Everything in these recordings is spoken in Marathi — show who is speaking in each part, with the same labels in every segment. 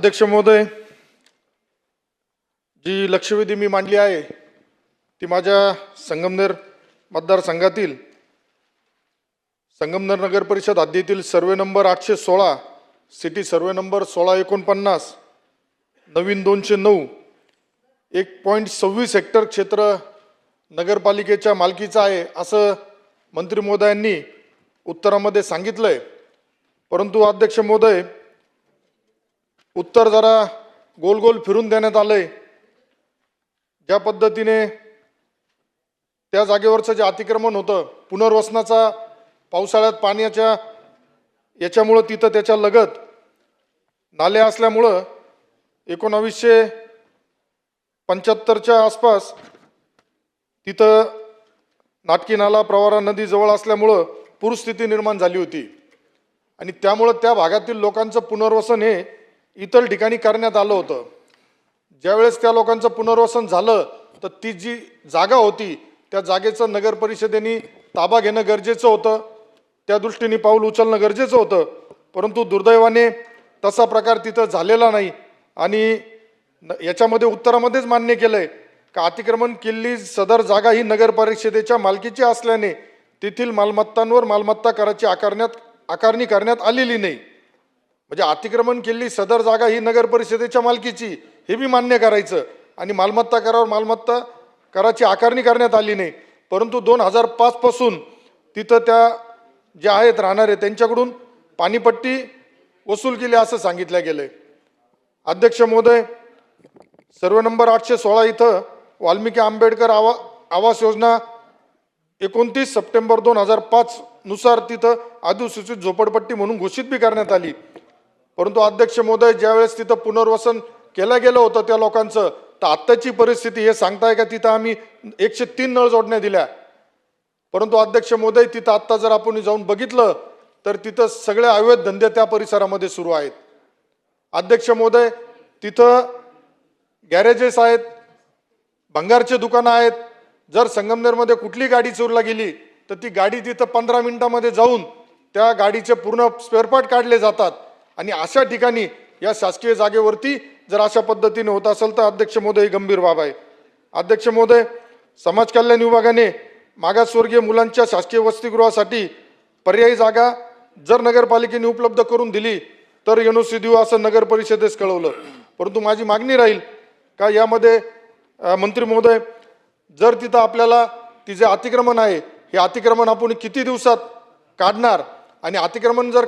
Speaker 1: अध्यक्ष महोदय, जी लक्षवेधी मी मांडली आहे ती माझ्या संगमनेर मतदारसंघातील संगमनेर नगर परिषद हद्दीतील survey number 816, city survey number 1649, नवीन 209, 1.26 हेक्टर क्षेत्र नगरपालिकेच्या मालकीचं आहे असं मंत्री महोदयांनी उत्तरामध्ये सांगितलंय। परंतु अध्यक्ष महोदय, उत्तर जरा गोल गोल फिरून देण्यात आलंय। ज्या पद्धतीने त्या जागेवरचं जे अतिक्रमण होतं, पुनर्वसनाचा पावसाळ्यात पाण्याच्या याच्यामुळं तिथं त्याच्या लगत नाले असल्यामुळं 1975च्या आसपास तिथं नाटकी नाला प्रवरा नदी जवळ असल्यामुळं पूरस्थिती निर्माण झाली होती आणि त्यामुळं त्या भागातील लोकांचं पुनर्वसन हे इतर ठिकाणी करण्यात आलं होतं। ज्यावेळेस त्या लोकांचं पुनर्वसन झालं तर ती जी जागा होती त्या जागेचं नगर परिषदेने ताबा घेणं गरजेचं होतं, त्या दृष्टीने पाऊल उचलणं गरजेचं होतं। परंतु दुर्दैवाने तसा प्रकार तिथं झालेला नाही आणि याच्यामध्ये उत्तरामध्येच मान्य केलंय का अतिक्रमण केलेली सदर जागा ही नगर परिषदेच्या मालकीची असल्याने तेथील मालमत्तांवर मालमत्ता कराची आकारणी करण्यात आलेली नाही। म्हणजे अतिक्रमण केलेली सदर जागा ही नगर परिषदेच्या मालकीची हे बी मान्य करायचं आणि मालमत्ता करावर मालमत्ता कराची आकारणी करण्यात आली नाही। परंतु 2005 पासून तिथं त्या जे आहेत राहणारे त्यांच्याकडून पाणीपट्टी वसूल केली असं सांगितलं गेलंय। अध्यक्ष महोदय, सर्वे नंबर 816 इथं वाल्मिकी आंबेडकर आवास योजना 29 सप्टेंबर 2005 नुसार तिथं अधिसूचित झोपडपट्टी म्हणून घोषित बी करण्यात आली। परंतु अध्यक्ष महोदय, ज्यावेळेस तिथं पुनर्वसन केलं गेलं होतं त्या लोकांचं, तर आत्ताची परिस्थिती हे सांगताय का तिथं आम्ही 103 नळ जोडण्या दिल्या। परंतु अध्यक्ष महोदय, तिथं आत्ता जर आपण जाऊन बघितलं तर तिथं सगळे अवैध धंदे त्या परिसरामध्ये सुरू आहेत। अध्यक्ष महोदय, तिथं गॅरेजेस आहेत, भंगारचे दुकानं आहेत। जर संगमनेरमध्ये कुठली गाडी चोरीला गेली तर ती गाडी तिथं 15 मिनिटांमध्ये जाऊन त्या गाडीचे पूर्ण स्पेअरपार्ट काढले जातात आणि अशा ठिकाणी या शासकीय जागेवरती जर अशा पद्धतीने होत असेल तर अध्यक्ष महोदय ही गंभीर बाब आहे। अध्यक्ष महोदय, समाज कल्याण विभागाने मागासवर्गीय मुलांच्या शासकीय वसतिगृहासाठी पर्यायी जागा जर नगरपालिकेने उपलब्ध करून दिली तर एनओसी देऊ असं नगर परिषदेस कळवलं। परंतु माझी मागणी राहील का यामध्ये मंत्री महोदय, जर तिथं आपल्याला ती जे अतिक्रमण आहे हे अतिक्रमण आपण किती दिवसात काढणार आणि अतिक्रमण जर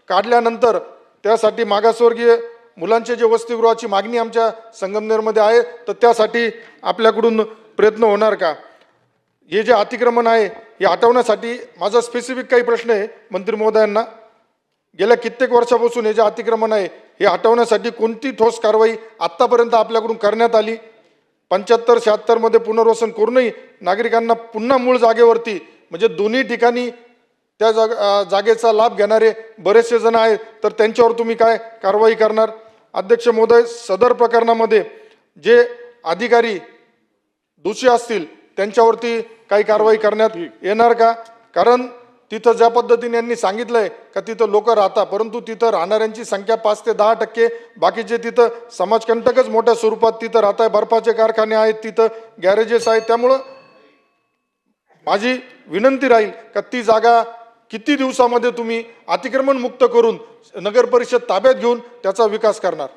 Speaker 1: काढल्यानंतर त्यासाठी मागासवर्गीय मुलांचे जे वसतिगृहाची मागणी आमच्या संगमनेरमध्ये आहे तर त्यासाठी आपल्याकडून प्रयत्न होणार का? हे जे अतिक्रमण आहे हे हटवण्यासाठी माझा स्पेसिफिक काही प्रश्न आहे मंत्री महोदयांना। गेल्या कित्येक वर्षापासून हे जे अतिक्रमण आहे हे हटवण्यासाठी कोणती ठोस कारवाई आत्तापर्यंत आपल्याकडून करण्यात आली? 75-76 मध्ये पुनर्वसन करूनही नागरिकांना पुन्हा मूळ जागेवरती म्हणजे दोन्ही ठिकाणी त्या जागेचा लाभ घेणारे बरेचसे जण आहेत, तर त्यांच्यावर तुम्ही काय कारवाई करणार? अध्यक्ष महोदय, सदर प्रकरणामध्ये जे अधिकारी दोषी असतील त्यांच्यावरती काही कारवाई करण्यात येणार का? कारण तिथं ज्या पद्धतीने यांनी सांगितलंय का तिथं लोक राहतात, परंतु तिथं राहणाऱ्यांची संख्या 5 ते 10%, बाकीचे तिथं समाजकंटकच मोठ्या स्वरूपात तिथं राहत आहे। बर्फाचे कारखाने आहेत, तिथं गॅरेजेस आहेत। त्यामुळं माझी विनंती राहील का ती जागा किती दिवसामध्ये तुम्ही अतिक्रमण मुक्त करून नगर परिषद ताब्यात घेऊन त्याचा विकास करणार?